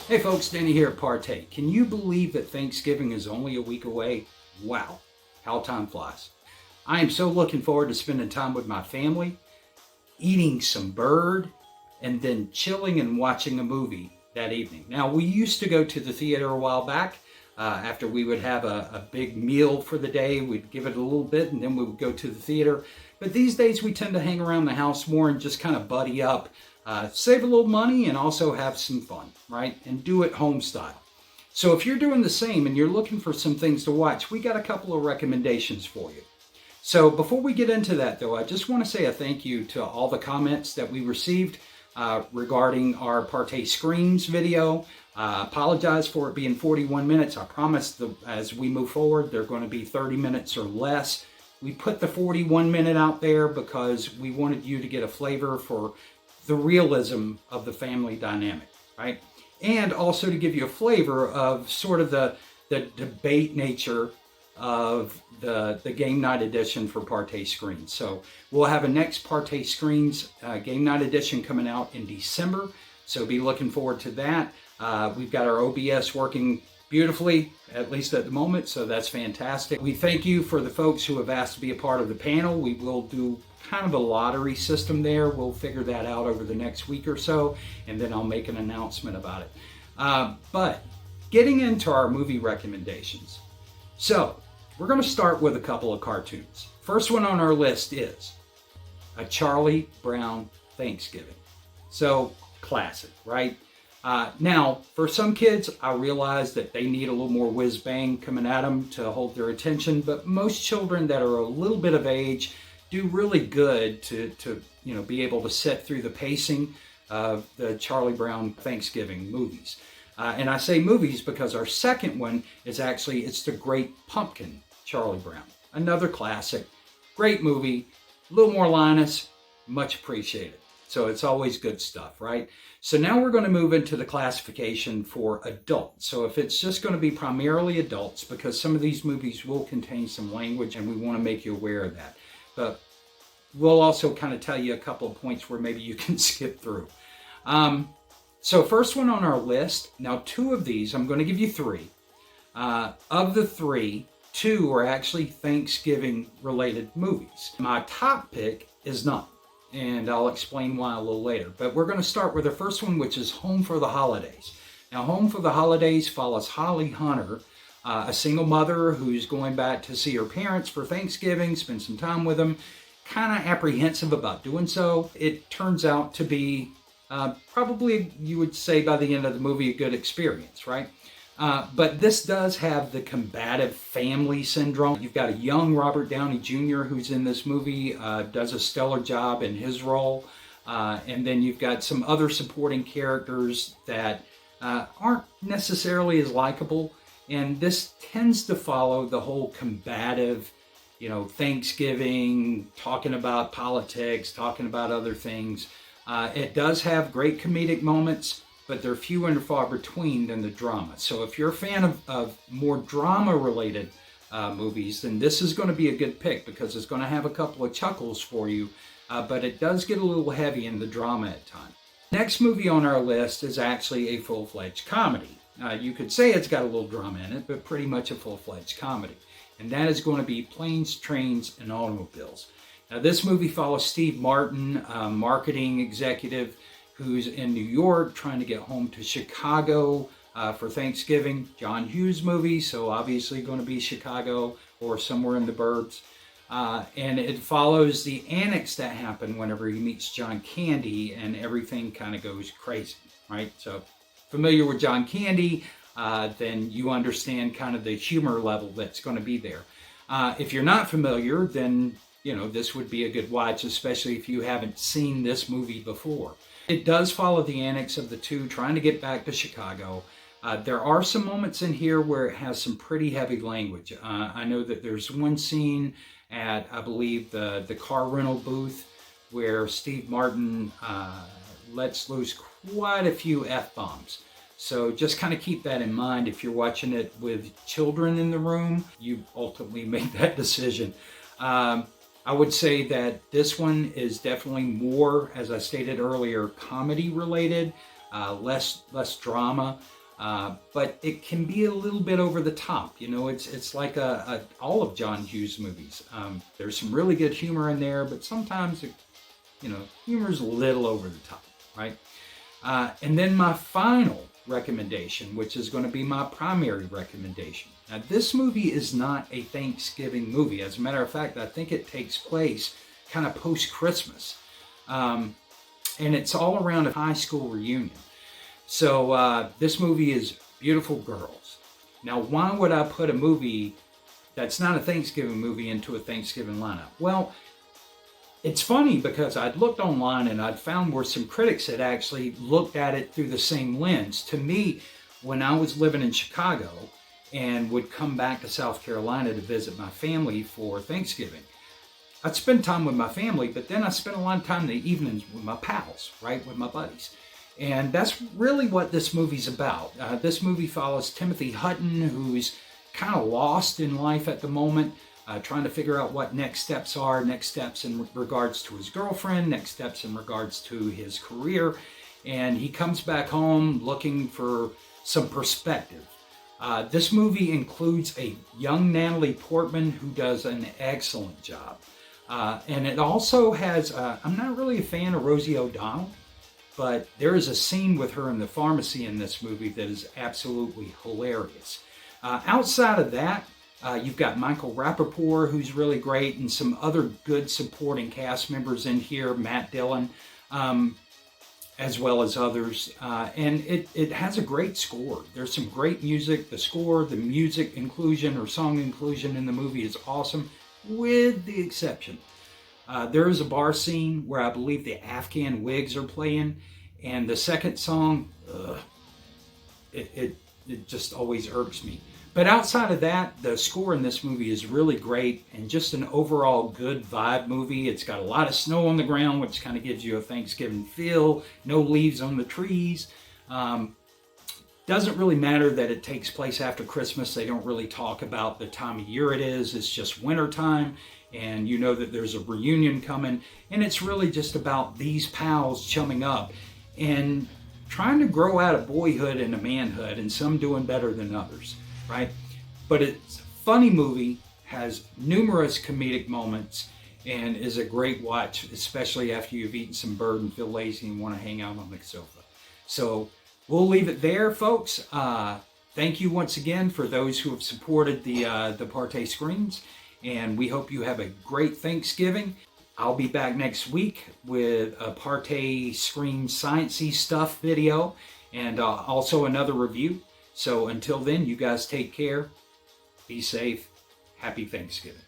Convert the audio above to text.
Hey folks, Danny here at PARTAY. Can you believe that Thanksgiving is only a week away? Wow, how time flies. I am so looking forward to spending time with my family, eating some bird, and then chilling and watching a movie that evening. Now, we used to go to the theater a while back. After we would have a big meal for the day, we'd give it a little bit and then we would go to the theater. But these days we tend to hang around the house more and just kind of buddy up, save a little money and also have some fun, right? And do it home style. So if you're doing the same and you're looking for some things to watch, we got a couple of recommendations for you. So before we get into that though, I just want to say a thank you to all the comments that we received regarding our PARTAY Screams video. Apologize for it being 41 minutes. I promise as we move forward, they're going to be 30 minutes or less. We put the 41 minute out there because we wanted you to get a flavor for the realism of the family dynamic, right? And also to give you a flavor of sort of the debate nature of the game night edition for PARTAY Screens. So we'll have a next PARTAY Screens game night edition coming out in December. So be looking forward to that. We've got our OBS working beautifully, at least at the moment, so that's fantastic. We thank you for the folks who have asked to be a part of the panel. We will do kind of a lottery system there. We'll figure that out over the next week or so, and then I'll make an announcement about it. But getting into our movie recommendations. So we're going to start with a couple of cartoons. First one on our list is A Charlie Brown Thanksgiving. So classic, right? Now, for some kids, I realize that they need a little more whiz-bang coming at them to hold their attention, but most children that are a little bit of age do really good to be able to sit through the pacing of the Charlie Brown Thanksgiving movies. And I say movies because our second one is actually, it's The Great Pumpkin, Charlie Brown. Another classic, great movie, a little more Linus, much appreciated. So it's always good stuff, right? So now we're going to move into the classification for adults. So if it's just going to be primarily adults, because some of these movies will contain some language and we want to make you aware of that. But we'll also kind of tell you a couple of points where maybe you can skip through. So first one on our list, now two of these, I'm going to give you three. Of the three, two are actually Thanksgiving related movies. My top pick is not. And I'll explain why a little later. But we're going to start with the first one, which is Home for the Holidays. Now, Home for the Holidays follows Holly Hunter, a single mother who's going back to see her parents for Thanksgiving, spend some time with them, kind of apprehensive about doing so. It turns out to be probably, you would say by the end of the movie, a good experience, right? But this does have the combative family syndrome. You've got a young Robert Downey Jr. who's in this movie, does a stellar job in his role. And then you've got some other supporting characters that aren't necessarily as likable. And this tends to follow the whole combative, Thanksgiving, talking about politics, talking about other things. It does have great comedic moments, but they're few and far between than the drama. So if you're a fan of more drama-related movies, then this is going to be a good pick because it's going to have a couple of chuckles for you, but it does get a little heavy in the drama at times. Next movie on our list is actually a full-fledged comedy. You could say it's got a little drama in it, but pretty much a full-fledged comedy. And that is going to be Planes, Trains, and Automobiles. Now this movie follows Steve Martin, marketing executive, who's in New York trying to get home to Chicago for Thanksgiving. John Hughes movie, so obviously going to be Chicago or somewhere in the burbs. And it follows the annex that happened whenever he meets John Candy and everything kind of goes crazy, right? So familiar with John Candy, then you understand kind of the humor level that's going to be there. If you're not familiar, then this would be a good watch, especially if you haven't seen this movie before. It does follow the annex of the two trying to get back to Chicago. There are some moments in here where it has some pretty heavy language. I know that there's one scene at, I believe, the car rental booth where Steve Martin lets loose quite a few F-bombs. So just kind of keep that in mind. If you're watching it with children in the room, you ultimately make that decision. I would say that this one is definitely more, as I stated earlier, comedy related, less drama. but it can be a little bit over the top. You know, it's like all of John Hughes movies. There's some really good humor in there, but sometimes, humor's a little over the top, right? And then my final recommendation, which is going to be my primary recommendation. Now, this movie is not a Thanksgiving movie. As a matter of fact, I think it takes place kind of post-Christmas. And it's all around a high school reunion. So this movie is Beautiful Girls. Now, why would I put a movie that's not a Thanksgiving movie into a Thanksgiving lineup? Well, it's funny because I'd looked online and I'd found where some critics had actually looked at it through the same lens. To me, when I was living in Chicago and would come back to South Carolina to visit my family for Thanksgiving, I'd spend time with my family, but then I spent a lot of time in the evenings with my pals, right, with my buddies. And that's really what this movie's about. This movie follows Timothy Hutton, who's kind of lost in life at the moment, trying to figure out what next steps are, next steps in regards to his girlfriend, next steps in regards to his career. And he comes back home looking for some perspective. This movie includes a young Natalie Portman who does an excellent job. And it also has, I'm not really a fan of Rosie O'Donnell, but there is a scene with her in the pharmacy in this movie that is absolutely hilarious. Outside of that, you've got Michael Rappaport, who's really great, and some other good supporting cast members in here, Matt Dillon, as well as others. And it has a great score. There's some great music. The score, the music inclusion or song inclusion in the movie is awesome, with the exception. There is a bar scene where I believe the Afghan Wigs are playing, and the second song, it just always irks me. But outside of that, the score in this movie is really great and just an overall good vibe movie. It's got a lot of snow on the ground, which kind of gives you a Thanksgiving feel. No leaves on the trees. Doesn't really matter that it takes place after Christmas. They don't really talk about the time of year it is. It's just wintertime, and you know that there's a reunion coming. And it's really just about these pals chumming up and trying to grow out of boyhood into manhood, and some doing better than others. Right? But it's a funny movie, has numerous comedic moments, and is a great watch, especially after you've eaten some bird and feel lazy and want to hang out on the sofa. So we'll leave it there, folks. Thank you once again for those who have supported the PARTAY screens, and we hope you have a great Thanksgiving. I'll be back next week with a PARTAY screen sciencey stuff video, and also another review. So until then, you guys take care, be safe, happy Thanksgiving.